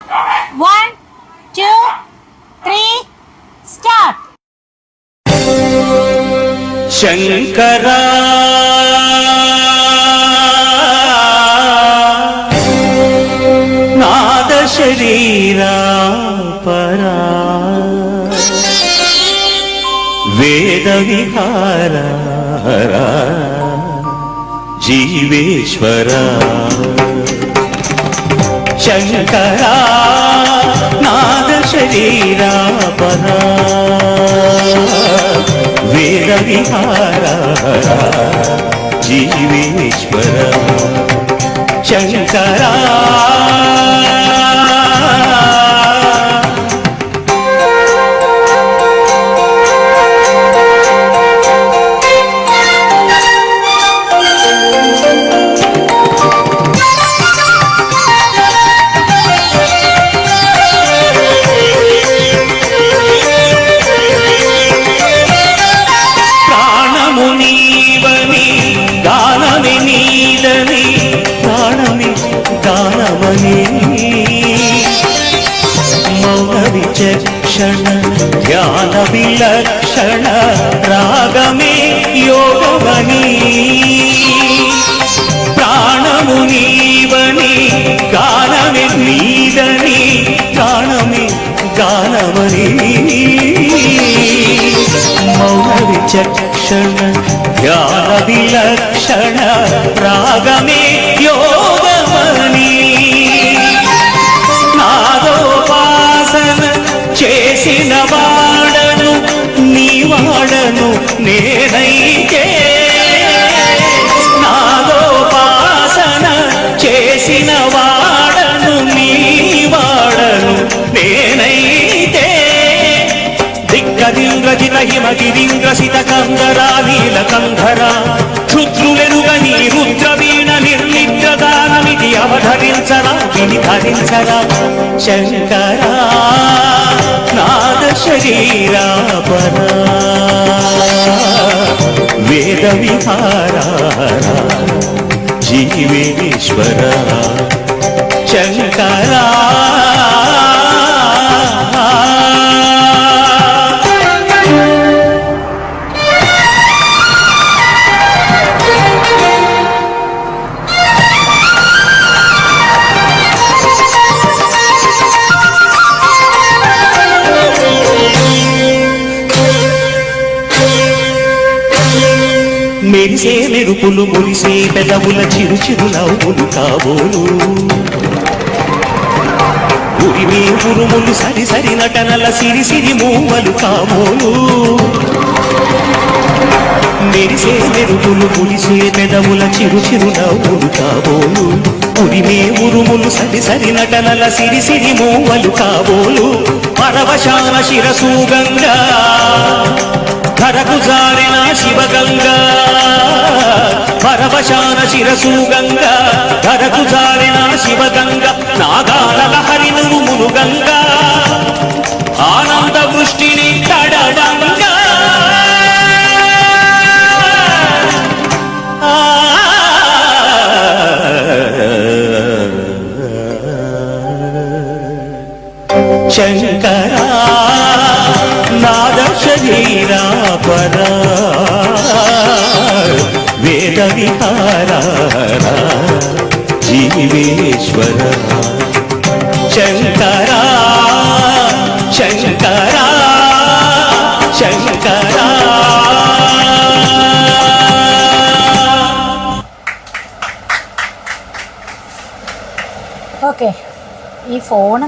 1, 2, 3, start. శంకరా నాద శరీరా పరా వేద విహారా జీవేశ్వరా శంకరా నాద శరీరా పరా వేద విహారా జీవేశ్వరా శంకరా మౌన విచక్షణ ధ్యాన విలక్షణ రాగమే యోగమని ప్రాణము నీవని గానమే నీదని ప్రాణమే గానమని మౌన విచక్షణ ధ్యాన విలక్షణ రాగమే యోగమని నాదోపాసన చేసిన వాడను నీ వాడను నేనైతే నాదోపాసన చేసిన వాడను నీ వాడను నేనైతే దిగ్గదింద్రజిత హిమగిరింద్రసిత కందరా నీలకంధరా క్షుద్రులెరుగని రుద్రవీణ నిర్నిద్రదానమిది అవధరించరా విని ధరించరా శంకరా నాద శరీరా పరా వేద విహారా జీవేశ్వరా శంకరా మెరిసే మెరుపులు మురిసే పెదవుల చిరు చిరు నవ్వులు కాబోలు ఉరిమే ఉరుములు సరి సరి నటనల సిరి సిరి మూవలు కాబోలు మెరిసే మెరుపులు మురిసే పెదవుల చిరు చిరు నవ్వులు కాబోలు ఉరిమే ఉరుములు సరి సరి నటనల సిరి సిరి మూవలు కాబోలు పరవశాన శిరసు గంగా ధరకు జారిన శివగంగా పరవశాన శిరసు గంగా ధరకు జారిన శివగంగా నాగాల లహరి నురుములు గంగా ఆనంద వృష్టిని తడవంగా శంకరా నాద శరీరా పరా వేద విహారా జీవేశ్వరా శంకరా శంకరా శంకరా. ఓకే, ఈ ఫోన్